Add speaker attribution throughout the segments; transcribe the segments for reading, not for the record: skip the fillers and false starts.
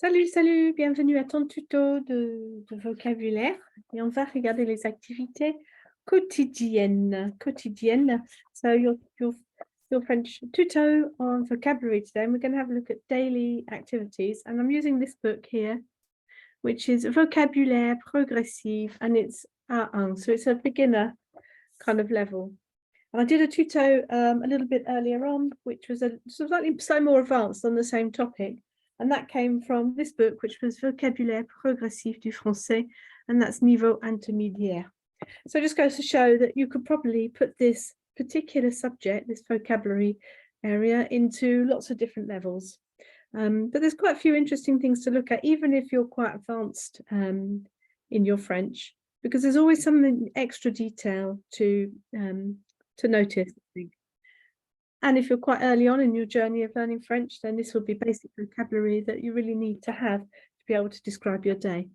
Speaker 1: Salut, salut, bienvenue à ton tuto de vocabulaire. Et on va regarder les activités quotidiennes. Quotidiennes. So your French tuto on vocabulary today. And we're going to have a look at daily activities. And I'm using this book here, which is Vocabulaire Progressive, and it's A1. So it's a beginner kind of level. And I did a tuto a little bit earlier on, which was slightly more advanced on the same topic. And that came from this book, which was Vocabulaire Progressif du Français, and that's Niveau Intermédiaire. So it just goes to show that you could probably put this particular subject, this vocabulary area, into lots of different levels. But there's quite a few interesting things to look at, even if you're quite advanced in your French, because there's always something extra detail to notice, I think. And if you're quite early on in your journey of learning French, then this will be basic vocabulary that you really need to have to be able to describe your day.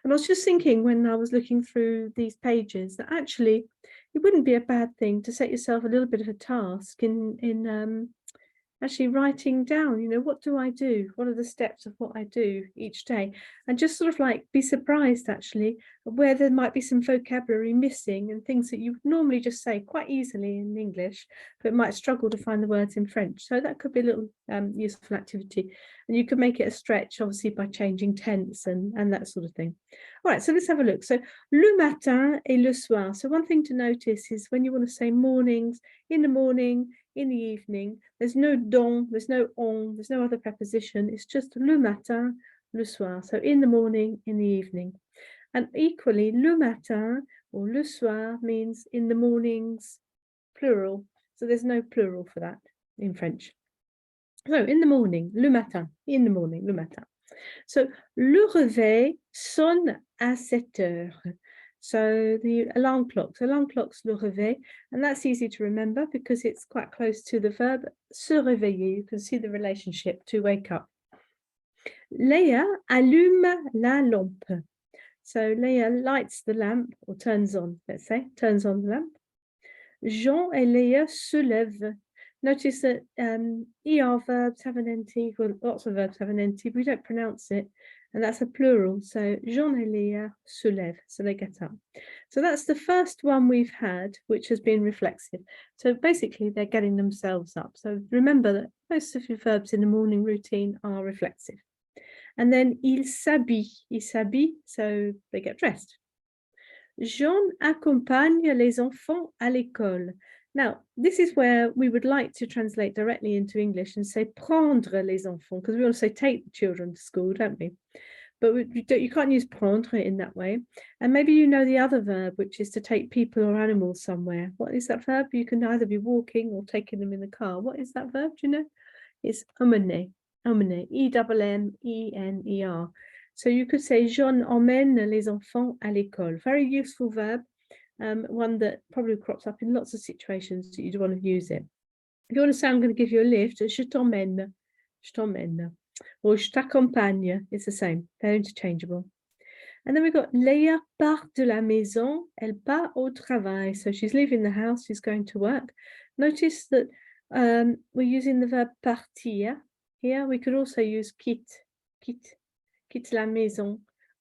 Speaker 1: And I was just thinking when I was looking through these pages that actually it wouldn't be a bad thing to set yourself a little bit of a task in actually writing down, what do I do? What are the steps of what I do each day? And just sort of like be surprised actually where there might be some vocabulary missing and things that you would normally just say quite easily in English, but might struggle to find the words in French. So that could be a little useful activity. And you could make it a stretch, obviously, by changing tense and that sort of thing. All right, so let's have a look. So le matin et le soir. So one thing to notice is when you want to say mornings, in the morning, in the evening, there's no dans, there's no on, there's no other preposition. It's just le matin, le soir. So in the morning, in the evening. And equally, le matin or le soir means in the mornings, plural. So there's no plural for that in French. So in the morning, le matin, in the morning, le matin. So le réveil sonne à 7 heures. So the alarm clocks le réveil, and that's easy to remember because it's quite close to the verb se réveiller. You can see the relationship to wake up. Léa allume la lampe. So Léa lights the lamp or turns on, let's say, turns on the lamp. Jean et Léa se lèvent. Notice that ER verbs have an NT, well, lots of verbs have an NT, but we don't pronounce it. And that's a plural. So Jean et Léa se lèvent, so they get up. So that's the first one we've had, which has been reflexive. So basically they're getting themselves up. So remember that most of your verbs in the morning routine are reflexive. And then il s'habille, so they get dressed. Jean accompagne les enfants à l'école. Now, this is where we would like to translate directly into English and say prendre les enfants, because we want to say take the children to school, don't we? But you can't use prendre in that way. And maybe you know the other verb, which is to take people or animals somewhere. What is that verb? You can either be walking or taking them in the car. What is that verb? Do you know? It's emmener, E-M-M-E-N-E-R. So you could say Jean emmène les enfants à l'école. Very useful verb. One that probably crops up in lots of situations that you'd want to use it. If you want to say, I'm going to give you a lift, je t'emmène, or je t'accompagne, it's the same, they're interchangeable. And then we've got Léa part de la maison, elle part au travail. So she's leaving the house, she's going to work. Notice that we're using the verb partir. Here we could also use quitte la maison,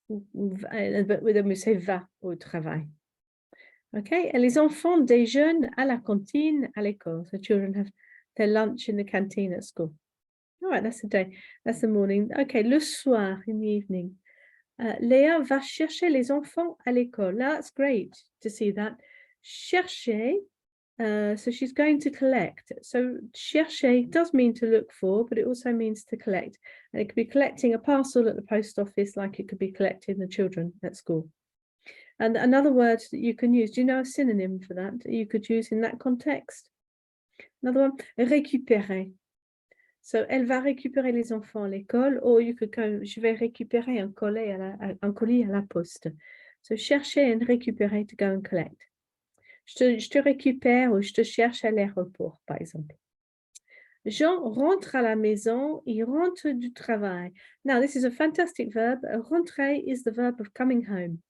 Speaker 1: but then we say va au travail. Okay, and les enfants déjeunent à la cantine à l'école. So children have their lunch in the canteen at school. All right, that's the day, that's the morning. Okay, le soir, in the evening. Léa va chercher les enfants à l'école. Now that's great to see that. Chercher, so she's going to collect. So chercher does mean to look for, but it also means to collect. And it could be collecting a parcel at the post office, like it could be collecting the children at school. And another word that you can use, do you know a synonym for that you could use in that context? Another one, récupérer. So, elle va récupérer les enfants à l'école, or you could go, je vais récupérer un colis à la poste. So, chercher and récupérer, to go and collect. Je te récupère ou je te cherche à l'aéroport, par exemple. Jean rentre à la maison, il rentre du travail. Now, this is a fantastic verb. Rentrer is the verb of coming home.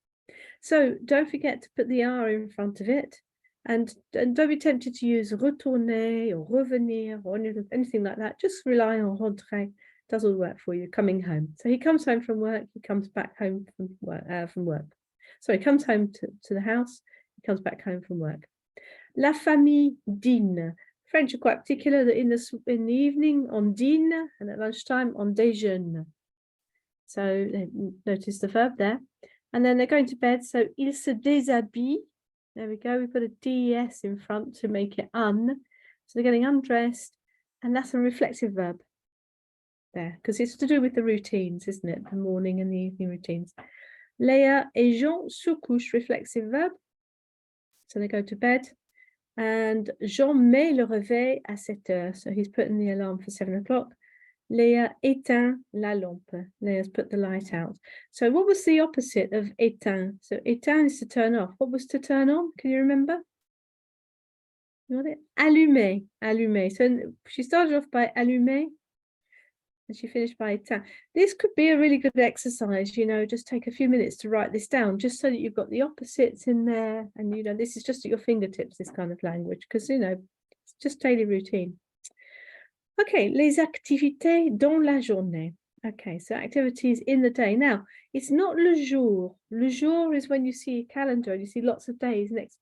Speaker 1: So don't forget to put the R in front of it, and don't be tempted to use retourner or revenir or anything like that. Just rely on rentrer does all the work for you, coming home. So he comes home from work, he comes back home from work. So he comes home to the house, he comes back home from work. La famille dîne. French are quite particular that in the evening on dîne and at lunchtime on déjeune. So notice the verb there. And then they're going to bed, so il se déshabille. There we go, we put a DS in front to make it un. So they're getting undressed, and that's a reflexive verb there, because it's to do with the routines, isn't it? The morning and the evening routines. Léa et Jean se couchent, reflexive verb. So they go to bed. And Jean met le réveil à 7 heures. So he's putting the alarm for 7 o'clock. Léa éteint la lampe. Léa's put the light out. So what was the opposite of éteint? So éteint is to turn off. What was to turn on? Can you remember? You got it? Allumer. Allumer. So she started off by allumer and she finished by éteint. This could be a really good exercise, you know, just take a few minutes to write this down, just so that you've got the opposites in there. And, you know, this is just at your fingertips, this kind of language, because, you know, it's just daily routine. Okay, les activités dans la journée. Okay, so activities in the day. Now, it's not le jour. Le jour is when you see a calendar and you see lots of days next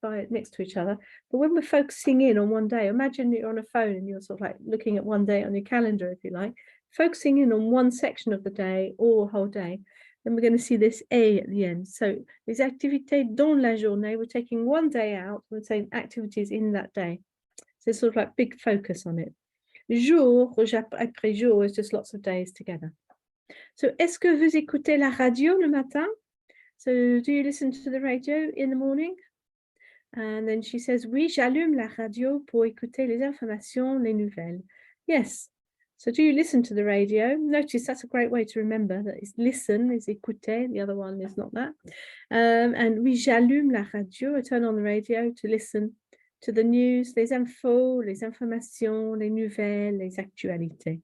Speaker 1: to each other. But when we're focusing in on one day, imagine that you're on a phone and you're sort of like looking at one day on your calendar, if you like, focusing in on one section of the day or whole day. Then we're going to see this A at the end. So les activités dans la journée, we're taking one day out, we're saying activities in that day. So it's sort of like big focus on it. Jour, après jour, is just lots of days together. So, est-ce que vous écoutez la radio le matin? So, do you listen to the radio in the morning? And then she says, oui, j'allume la radio pour écouter les informations, les nouvelles. Yes. So, do you listen to the radio? Notice that's a great way to remember that it's listen is écouter. The other one is not that. And oui, j'allume la radio. I turn on the radio to listen to the news, les infos, les informations, les nouvelles, les actualités.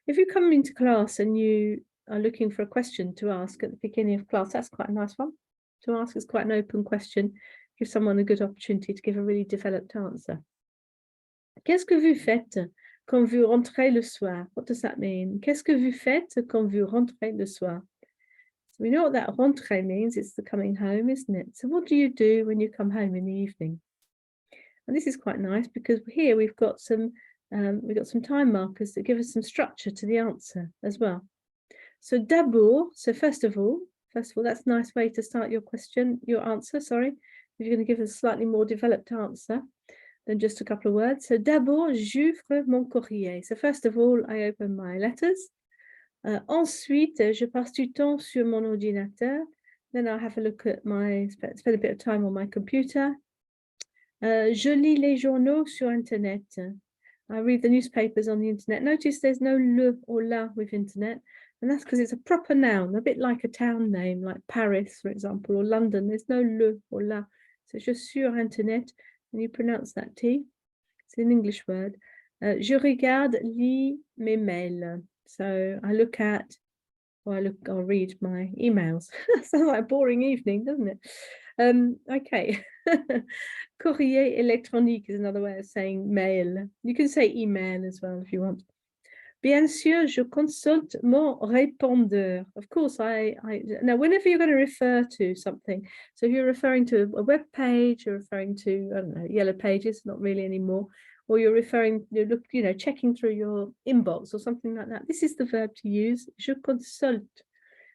Speaker 1: If you come into class and you are looking for a question to ask at the beginning of class, that's quite a nice one to ask. It's quite an open question. Give someone a good opportunity to give a really developed answer. Qu'est-ce que vous faites quand vous rentrez le soir? What does that mean? Qu'est-ce que vous faites quand vous rentrez le soir? So we know what that rentrer means. It's the coming home, isn't it? So what do you do when you come home in the evening? And this is quite nice because here we've got some time markers that give us some structure to the answer as well. So d'abord, so first of all, that's a nice way to start your answer, sorry. If you're going to give a slightly more developed answer than just a couple of words. So d'abord, j'ouvre mon courrier. So first of all, I open my letters. Ensuite, je passe du temps sur mon ordinateur. Then I'll have a look at spend a bit of time on my computer. Je lis les journaux sur Internet. I read the newspapers on the internet. Notice there's no le or la with internet, and that's because it's a proper noun, a bit like a town name, like Paris, for example, or London. There's no le or la. So it's just sur Internet, and you pronounce that T. It's an English word. Je regarde, lis mes mails. So I look at, or I'll read my emails. Sounds like a boring evening, doesn't it? Okay. Courrier électronique is another way of saying mail. You can say email as well if you want. Bien sûr, je consulte mon répondeur. Of course, now whenever you're going to refer to something, so if you're referring to a web page, you're referring to, I don't know, Yellow Pages, not really anymore, or you're checking through your inbox or something like that. This is the verb to use. Je consulte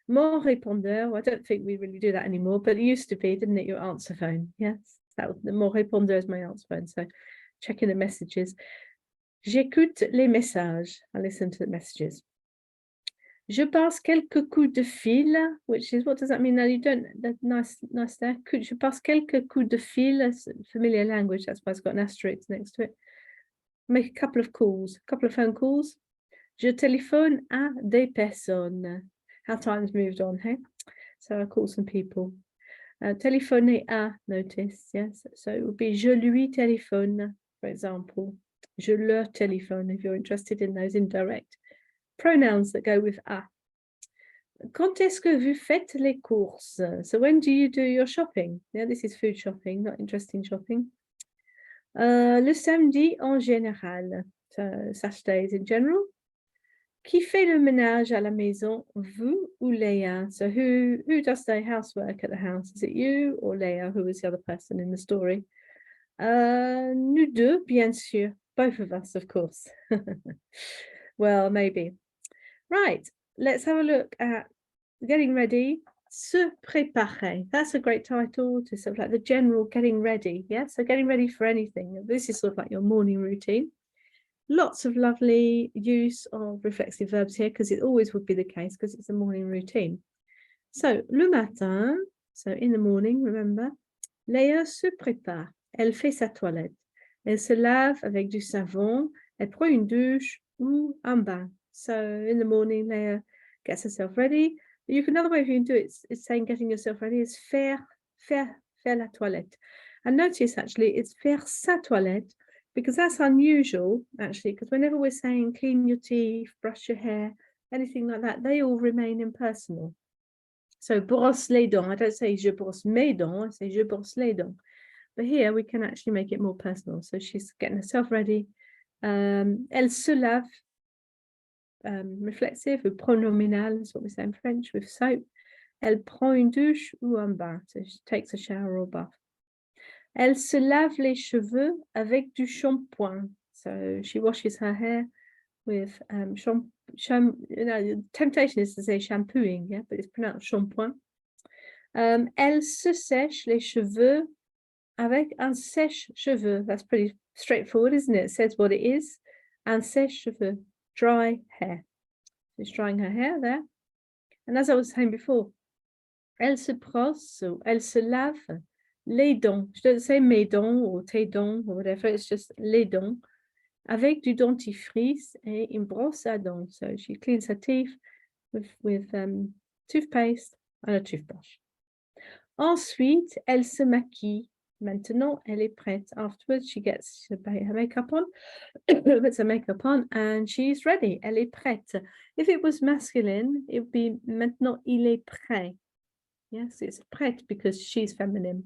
Speaker 1: mon répondeur. I don't think we really do that anymore, but it used to be, didn't it? Your answer phone. Yes, mon répondeur is my answer phone. So checking the messages. J'écoute les messages. I listen to the messages. Je passe quelques coups de fil, which is, what does that mean? Now you don't, that's nice there. Je passe quelques coups de fil, that's familiar language, that's why it's got an asterisk next to it. Make a couple of phone calls. Je téléphone à des personnes. How time's moved on, hey? So I call some people. Téléphoner à, notice, yes. So it would be je lui téléphone, for example. Je leur téléphone, if you're interested in those indirect pronouns that go with à. Quand est-ce que vous faites les courses? So when do you do your shopping? Yeah, this is food shopping, not interesting shopping. Le samedi en général. So Saturdays in general. Qui fait le ménage à la maison, vous ou Leah? So who does the housework at the house? Is it you or Leah, who is the other person in the story? Nous deux, bien sûr. Both of us, of course. Well, maybe. Right, let's have a look at getting ready. Se préparer. That's a great title to sort of like the general getting ready. Yeah, so getting ready for anything. This is sort of like your morning routine. Lots of lovely use of reflexive verbs here because it always would be the case because it's a morning routine. So, le matin, so in the morning, remember, Léa se prépare. Elle fait sa toilette. Elle se lave avec du savon. Elle prend une douche ou un bain. So, in the morning, Léa gets herself ready. Another way you can do it is saying getting yourself ready is faire la toilette. And notice actually it's faire sa toilette because that's unusual actually because whenever we're saying clean your teeth, brush your hair, anything like that, they all remain impersonal. So brosse les dents, I don't say je brosse mes dents, I say je brosse les dents. But here we can actually make it more personal. So she's getting herself ready. Elle se lave. Reflexive ou pronominal is what we say in French with soap. Elle prend une douche ou un bain. So she takes a shower or bath. Elle se lave les cheveux avec du shampoing. So she washes her hair with the temptation is to say shampooing, yeah, but it's pronounced shampoing. Elle se sèche les cheveux avec un sèche-cheveux. That's pretty straightforward, isn't it? It says what it is. Un sèche-cheveux. Dry hair. She's drying her hair there. And as I was saying before, elle se brosse, so elle se lave les dents. She doesn't say mes dents or tes dents or whatever, it's just les dents. Avec du dentifrice et une brosse à dents. So she cleans her teeth with toothpaste and a toothbrush. Ensuite, elle se maquille. Maintenant, elle est prête. Afterwards, she gets her makeup on, puts her makeup on, and she's ready. Elle est prête. If it was masculine, it would be maintenant il est prêt. Yes, it's prête because she's feminine.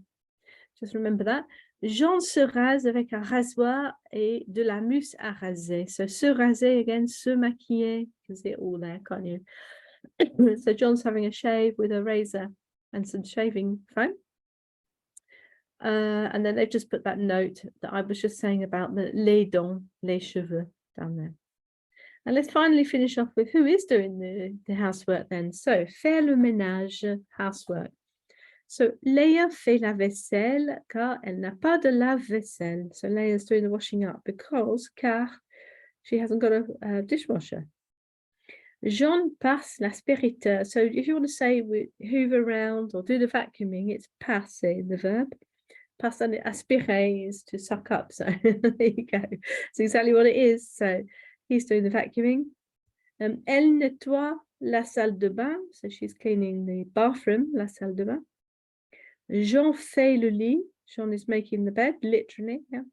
Speaker 1: Just remember that. Jean se rase avec un rasoir et de la mousse à raser. So se raser again, se maquiller, because they're all there, can't you? So John's having a shave with a razor and some shaving foam. And then they've just put that note that I was just saying about the les dents, les cheveux down there. And let's finally finish off with who is doing the housework then. So, faire le ménage, housework. So, Leia fait la vaisselle car elle n'a pas de lave-vaisselle. So, Leia's doing the washing up car she hasn't got a dishwasher. Jean passe l'aspirateur. So, if you want to say hoover around or do the vacuuming, it's passer, the verb. Passe and aspirer is to suck up. So, there you go. It's exactly what it is. So, he's doing the vacuuming. Elle nettoie la salle de bain. So, she's cleaning the bathroom, la salle de bain. Jean fait le lit. Jean is making the bed, literally. Yeah.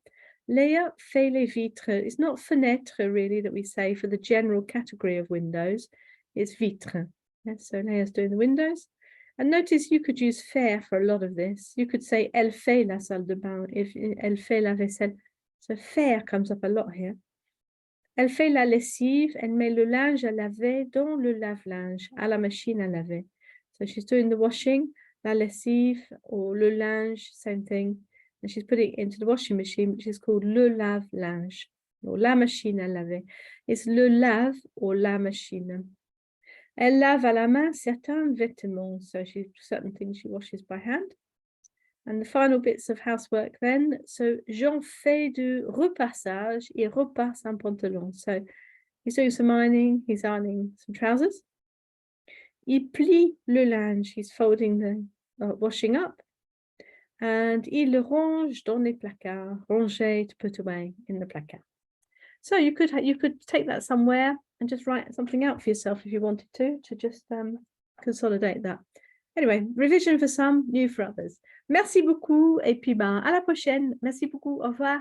Speaker 1: Léa fait les vitres. It's not fenêtre, really, that we say for the general category of windows. It's vitre. Yeah, so, Léa's doing the windows. And notice you could use faire for a lot of this. You could say elle fait la salle de bain, if elle fait la vaisselle. So, faire comes up a lot here. Elle fait la lessive, elle met le linge à laver dans le lave-linge, à la machine à laver. So she's doing the washing, la lessive, or le linge, same thing. And she's putting it into the washing machine, which is called le lave-linge, or la machine à laver. It's le lave or la machine. Elle lave à la main certains vêtements. So certain things she washes by hand. And the final bits of housework then. So, Jean fait du repassage. Il repasse un pantalon. So, he's doing some ironing. He's ironing some trousers. Il plie le linge. He's folding the washing up. And il le range dans les placards. Ranger, to put away in the placard. So, you could take that somewhere and just write something out for yourself if you wanted to just consolidate that. Anyway, revision for some, new for others. Merci beaucoup et puis à la prochaine. Merci beaucoup. Au revoir.